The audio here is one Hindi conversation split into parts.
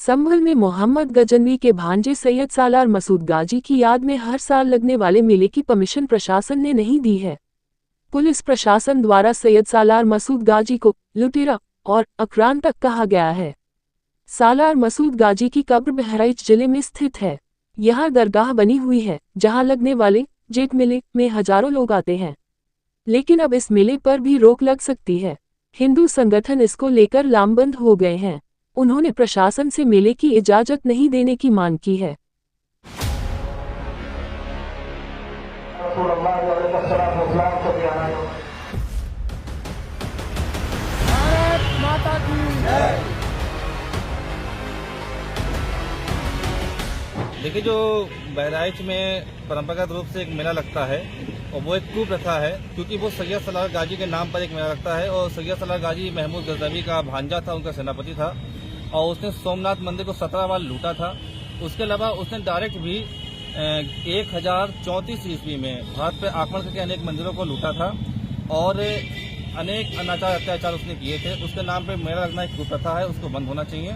संभल में मोहम्मद गजनवी के भांजे सैयद सालार मसूद गाजी की याद में हर साल लगने वाले मेले की परमिशन प्रशासन ने नहीं दी है। पुलिस प्रशासन द्वारा सैयद सालार मसूद गाजी को लुटेरा और अकरान तक कहा गया है। सालार मसूद गाजी की कब्र बहराइच जिले में स्थित है। यह दरगाह बनी हुई है जहां लगने वाले जेठ मेले में हजारों लोग आते हैं, लेकिन अब इस मेले पर भी रोक लग सकती है। हिंदू संगठन इसको लेकर लामबंद हो गए हैं। उन्होंने प्रशासन से मेले की इजाजत नहीं देने की मांग की है। देखिए, जो बहराइच में परंपरागत रूप से एक मेला लगता है और वो एक कुप्रथा है, क्योंकि वो सैयद सालार गाजी के नाम पर एक मेला लगता है। और सैयद सालार गाजी महमूद गजनवी का भांजा था, उनका सेनापति था और उसने सोमनाथ मंदिर को 17 बार लूटा था। उसके अलावा उसने डायरेक्ट भी 1034 ईस्वी में भारत पर आक्रमण करके अनेक मंदिरों को लूटा था और अनेक अनाचार अत्याचार उसने किए थे। उसके नाम पर मेला लगना एक कुप्रथा है, उसको बंद होना चाहिए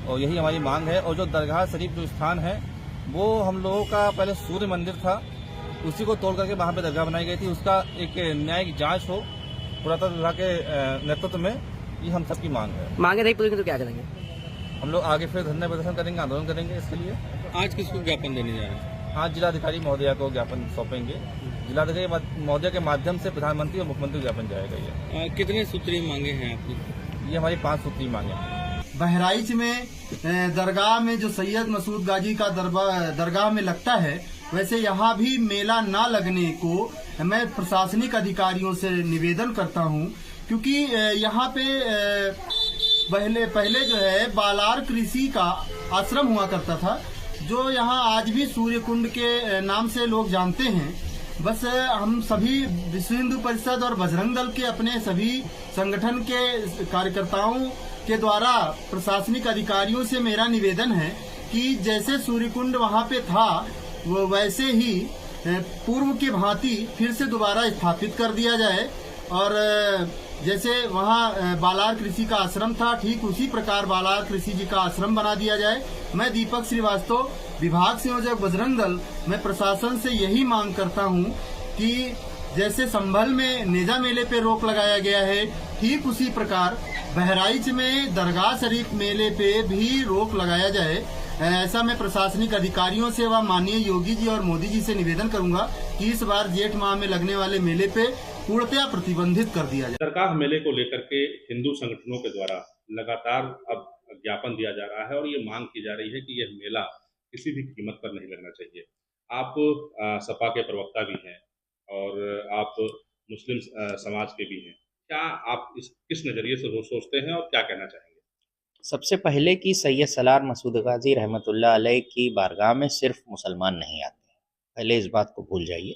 और यही हमारी मांग है। और जो दरगाह शरीफ जो स्थान है वो हम लोगों का पहले सूर्य मंदिर था, उसी को तोड़ करके वहाँ पे दरगाह बनाई गई थी। उसका एक न्यायिक जांच हो पुरातत्व विभाग के नेतृत्व में, ये हम सबकी मांग है। मांगे नहीं पूरी तो क्या करेंगे? हम लोग आगे फिर धरना प्रदर्शन करेंगे, आंदोलन करेंगे इसके लिए। आज किसको ज्ञापन देने जा रहे हैं? आज जिलाधिकारी महोदया को ज्ञापन सौंपेंगे। जिलाधिकारी महोदया के माध्यम से प्रधानमंत्री और मुख्यमंत्री को ज्ञापन जाएगा। ये कितने सूत्री मांगे हैं आपकी? ये हमारी 5 सूत्री मांगे हैं। बहराइच में दरगाह में जो सैयद मसूद गाजी का दरगाह में लगता है, वैसे यहाँ भी मेला ना लगने को मैं प्रशासनिक अधिकारियों से निवेदन करता हूँ, क्योंकि यहाँ पे पहले जो है बालार कृषि का आश्रम हुआ करता था, जो यहाँ आज भी सूर्य कुंड के नाम से लोग जानते हैं। बस हम सभी विश्व हिंदू परिषद और बजरंग दल के अपने सभी संगठन के कार्यकर्ताओं के द्वारा प्रशासनिक अधिकारियों से मेरा निवेदन है कि जैसे सूर्यकुंड वहाँ पे था वो वैसे ही पूर्व की भांति फिर से दोबारा स्थापित कर दिया जाए और जैसे वहाँ बालार कृषि का आश्रम था, ठीक उसी प्रकार बालार कृषि जी का आश्रम बना दिया जाए। मैं दीपक श्रीवास्तव, विभाग संयोजक बजरंग दल, मैं प्रशासन से यही मांग करता हूँ कि जैसे संभल में नेजा मेले पे रोक लगाया गया है, ठीक उसी प्रकार बहराइच में दरगाह शरीफ मेले पे भी रोक लगाया जाए। ऐसा मैं प्रशासनिक अधिकारियों से व माननीय योगी जी और मोदी जी से निवेदन करूंगा कि इस बार जेठ माह में लगने वाले मेले पे पूर्णतया प्रतिबंधित कर दिया जाए। दरगाह मेले को लेकर के हिंदू संगठनों के द्वारा लगातार अब ज्ञापन दिया जा रहा है और ये मांग की जा रही है कि यह मेला किसी भी कीमत पर नहीं लगना चाहिए। आप सपा के प्रवक्ता भी हैं और आप मुस्लिम समाज के भी हैं, क्या आप किस नजरिए से सोचते हैं और क्या कहना चाहेंगे? सबसे पहले कि सैयद सालार मसूद गाजी रहमतुल्लाह अलैह की बारगाह में सिर्फ मुसलमान नहीं आते हैं, पहले इस बात को भूल जाइए,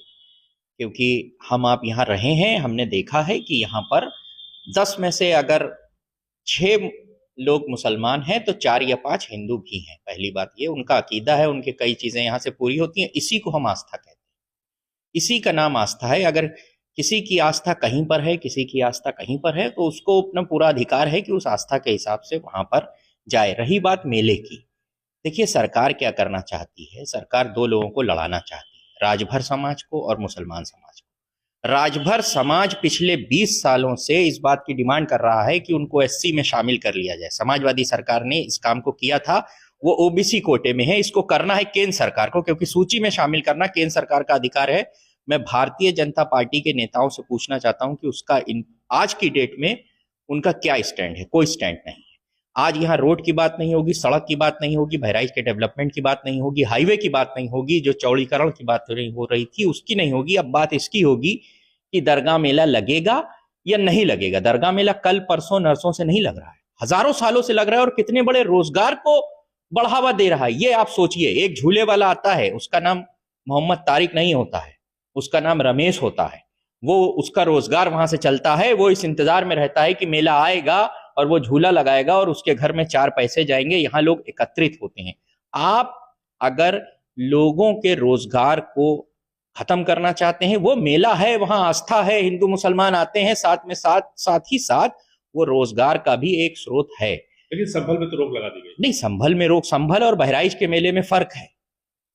क्योंकि हम आप यहाँ रहे हैं, हमने देखा है कि यहाँ पर 10 में से अगर 6 लोग मुसलमान हैं तो 4 या 5 हिंदू भी हैं। पहली बात ये, उनका अकीदा है, उनके कई चीज़ें यहाँ से पूरी होती हैं, इसी को हम आस्था कहते हैं, इसी का नाम आस्था है। अगर किसी की आस्था कहीं पर है, किसी की आस्था कहीं पर है, तो उसको अपना पूरा अधिकार है कि उस आस्था के हिसाब से वहां पर जाए। रही बात मेले की, देखिए सरकार क्या करना चाहती है, सरकार 2 लोगों को लड़ाना चाहती है, राजभर समाज को और मुसलमान समाज को। राजभर समाज पिछले 20 सालों से इस बात की डिमांड कर रहा है कि उनको SC में शामिल कर लिया जाए। समाजवादी सरकार ने इस काम को किया था, वो OBC कोटे में है, इसको करना है केंद्र सरकार को, क्योंकि सूची में शामिल करना केंद्र सरकार का अधिकार है। मैं भारतीय जनता पार्टी के नेताओं से पूछना चाहता हूं कि उसका आज की डेट में उनका क्या स्टैंड है? कोई स्टैंड नहीं है। आज यहाँ रोड की बात नहीं होगी, सड़क की बात नहीं होगी, बहराइच के डेवलपमेंट की बात नहीं होगी, हाईवे की बात नहीं होगी, जो चौड़ीकरण की बात हो रही थी उसकी नहीं होगी। अब बात इसकी होगी कि दरगाह मेला लगेगा या नहीं लगेगा। दरगाह मेला कल परसों नरसों से नहीं लग रहा है, हजारों सालों से लग रहा है और कितने बड़े रोजगार को बढ़ावा दे रहा है। ये आप सोचिए, एक झूले वाला आता है, उसका नाम मोहम्मद तारिक नहीं होता है, उसका नाम रमेश होता है, वो उसका रोजगार वहां से चलता है। वो इस इंतजार में रहता है कि मेला आएगा और वो झूला लगाएगा और उसके घर में 4 पैसे जाएंगे। यहाँ लोग एकत्रित होते हैं। आप अगर लोगों के रोजगार को खत्म करना चाहते हैं, वो मेला है, वहां आस्था है, हिंदू मुसलमान आते हैं, साथ ही साथ वो रोजगार का भी एक स्रोत है। लेकिन संभल में तो रोक लगा दी गई। नहीं, संभल में रोक, संभल और बहराइच के मेले में फर्क है।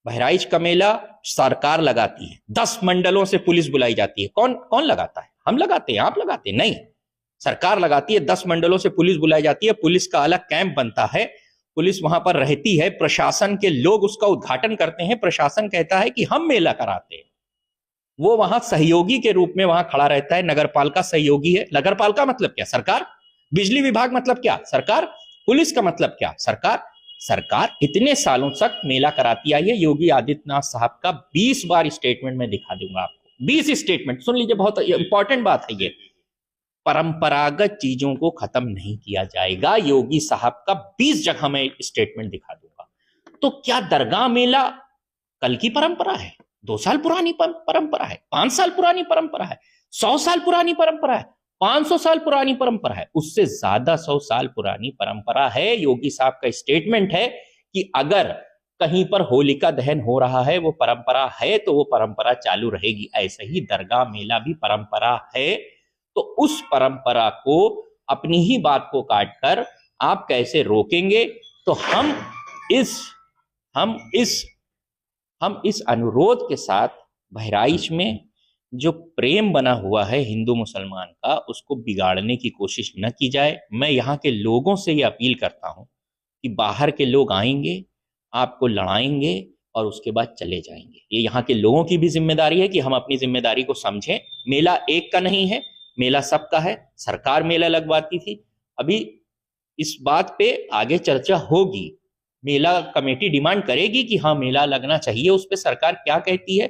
बहराइच का मेला सरकार लगाती है, 10 मंडलों से पुलिस बुलाई जाती है। कौन कौन लगाता है? हम लगाते हैं, आप लगाते हैं? नहीं, सरकार लगाती है। 10 मंडलों से पुलिस बुलाई जाती है, पुलिस का अलग कैंप बनता है, पुलिस वहां पर रहती है, प्रशासन के लोग उसका उद्घाटन करते हैं। प्रशासन कहता है कि हम मेला कराते हैं, वो वहां सहयोगी के रूप में वहां खड़ा रहता है। नगरपालिका सहयोगी है। नगरपालिका मतलब क्या? सरकार। बिजली विभाग मतलब क्या? सरकार। पुलिस का मतलब क्या? सरकार। सरकार इतने सालों तक मेला कराती आई है। योगी आदित्यनाथ साहब का 20 बार स्टेटमेंट में दिखा दूंगा आपको, 20 स्टेटमेंट। सुन लीजिए, बहुत इंपॉर्टेंट बात है ये। परंपरागत चीजों को खत्म नहीं किया जाएगा। योगी साहब का 20 जगह मैं स्टेटमेंट दिखा दूंगा। तो क्या दरगाह मेला कल की परंपरा है? 2 साल पुरानी परंपरा है? 5 साल पुरानी परंपरा है? 100 साल पुरानी परंपरा है? 500 साल पुरानी परंपरा है? उससे ज्यादा 100 साल पुरानी परंपरा है। योगी साहब का स्टेटमेंट है कि अगर कहीं पर होलिका दहन हो रहा है, वो परंपरा है, तो वो परंपरा चालू रहेगी। ऐसे ही दरगाह मेला भी परंपरा है। तो उस परंपरा को, अपनी ही बात को काटकर आप कैसे रोकेंगे? तो हम इस अनुरोध के साथ बहराइच में जो प्रेम बना हुआ है हिंदू मुसलमान का, उसको बिगाड़ने की कोशिश न की जाए। मैं यहाँ के लोगों से ये अपील करता हूँ कि बाहर के लोग आएंगे, आपको लड़ाएंगे और उसके बाद चले जाएंगे। ये यहाँ के लोगों की भी जिम्मेदारी है कि हम अपनी जिम्मेदारी को समझें। मेला एक का नहीं है, मेला सबका है। सरकार मेला लगवाती थी, अभी इस बात पे आगे चर्चा होगी। मेला कमेटी डिमांड करेगी कि हाँ मेला लगना चाहिए, उस पर सरकार क्या कहती है।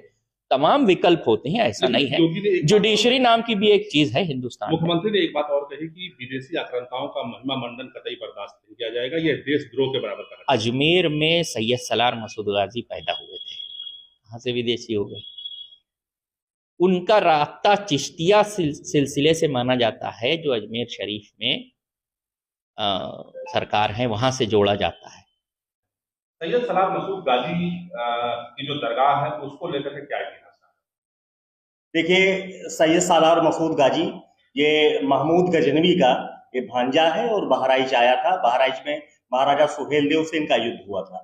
तमाम विकल्प होते हैं, ऐसा नहीं है। जुडिशरी नाम की भी एक चीज है हिंदुस्तान। मुख्यमंत्री ने एक बात और कही कि विदेशी आक्रांताओं का महिमा मंडन कतई बर्दाश्त नहीं किया जाएगा, यह देशद्रोह के बराबर कहा। अजमेर में सैयद सलार मसूद गाजी पैदा हुए थे, कहां से विदेशी हो गए? उनका रास्ता चिश्तिया सिलसिले से माना जाता है, जो अजमेर शरीफ में सरकार है, वहां से जोड़ा जाता है। सैयद सलार मसूद गाजी की जो दरगाह है उसको लेकर के क्या इतिहास है? देखिए, सैयद सलार मसूद गाजी ये महमूद गजनवी का ये भांजा है और बहराइच आया था। बहराइच में महाराजा सुहेलदेव से इनका युद्ध हुआ था।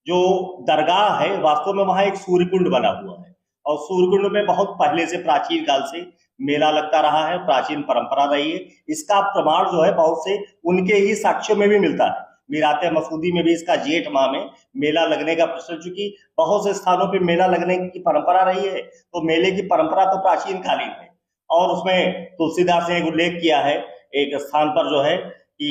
जो दरगाह है वास्तव में वहां एक सूर्यकुंड बना हुआ है और सूर्यकुंड में बहुत पहले से, प्राचीन काल से मेला लगता रहा है, प्राचीन परंपरा रही है। इसका प्रमाण जो है बहुत से उनके ही साक्ष्यों में भी मिलता है। मीराते मसूदी में भी इसका जेठ माह में मेला लगने का प्रचलन, चूंकि बहुत से स्थानों पे मेला लगने की परंपरा रही है, तो मेले की परंपरा तो प्राचीन कालीन है। और उसमें तुलसीदास ने एक उल्लेख किया है एक स्थान पर जो है कि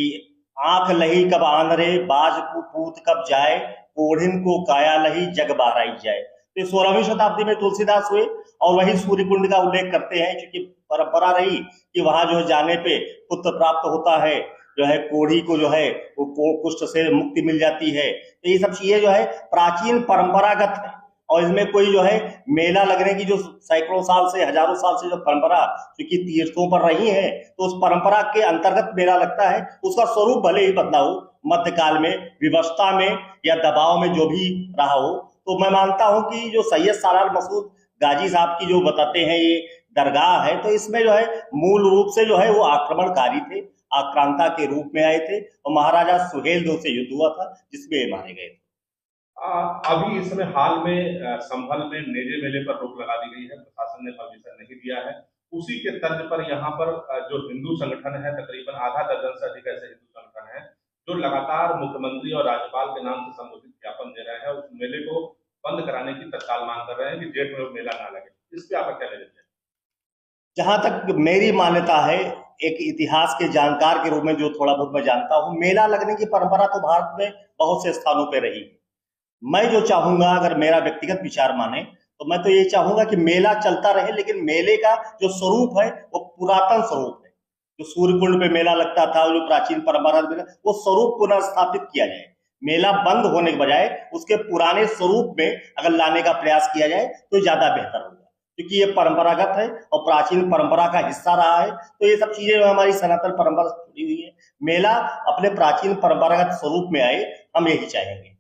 आंख लही कब आंधरे, बाज पूत कब जाए, कोढ़िन को काया लही जग बहराई जाए। तो 16वीं शताब्दी में तुलसीदास हुए और वही सूर्यकुंड का उल्लेख करते हैं, क्योंकि परंपरा रही कि वहां जो जाने पे पुत्र प्राप्त होता है, जो है कोढ़ी को जो है वो कुष्ठ से मुक्ति मिल जाती है। तो ये सब चीजें जो है प्राचीन परंपरागत है और इसमें कोई जो है मेला लगने की जो सैकड़ों साल से, हजारों साल से जो परंपरा क्योंकि तीर्थों पर रही है, तो उस परंपरा के अंतर्गत मेला लगता है। उसका स्वरूप भले ही बदला हो, मध्यकाल में विवशता में या दबाव में जो भी रहा हो, तो मैं मानता हूं कि जो सैयद सलार मसूद गाजी साहब की जो बताते हैं ये दरगाह है, तो इसमें जो है मूल रूप से जो है वो आक्रमणकारी थे, आक्रांता के रूप में आए थे और महाराजा सुहेलदेव से युद्ध हुआ था जिसमें मारे गए थे। अभी इस समय हाल में संभल में नेजे मेले पर रोक लगा दी गई है, प्रशासन ने परमिशन नहीं दिया है। उसी के तर्ज पर यहाँ पर जो हिंदू संगठन है, तकरीबन आधा दर्जन से अधिक ऐसे हिंदू संगठन है जो लगातार मुख्यमंत्री और राज्यपाल के नाम से संबोधित ज्ञापन दे रहे हैं, उस मेले को बंद कराने की तत्काल मांग कर रहे हैं कि जेठ में मेला ना लगे। इस पे आपका क्या नजरिया है? जहां तक मेरी मान्यता है, एक इतिहास के जानकार के रूप में जो थोड़ा बहुत मैं जानता हूं, मेला लगने की परंपरा तो भारत में बहुत से स्थानों पे रही है। मैं जो चाहूंगा, अगर मेरा व्यक्तिगत विचार माने, तो मैं तो ये चाहूंगा कि मेला चलता रहे, लेकिन मेले का जो स्वरूप है वो पुरातन स्वरूप है। जो सूर्यकुंड पे मेला लगता था, जो प्राचीन परंपरा, वो स्वरूप पुनर्स्थापित किया जाए। मेला बंद होने के बजाय उसके पुराने स्वरूप में अगर लाने का प्रयास किया जाए तो ज्यादा बेहतर होगा, क्योंकि ये परंपरागत है और प्राचीन परंपरा का हिस्सा रहा है। तो ये सब चीजें हमारी सनातन परंपरा से जुड़ी हुई है। मेला अपने प्राचीन परंपरागत स्वरूप में आए, हम यही चाहेंगे।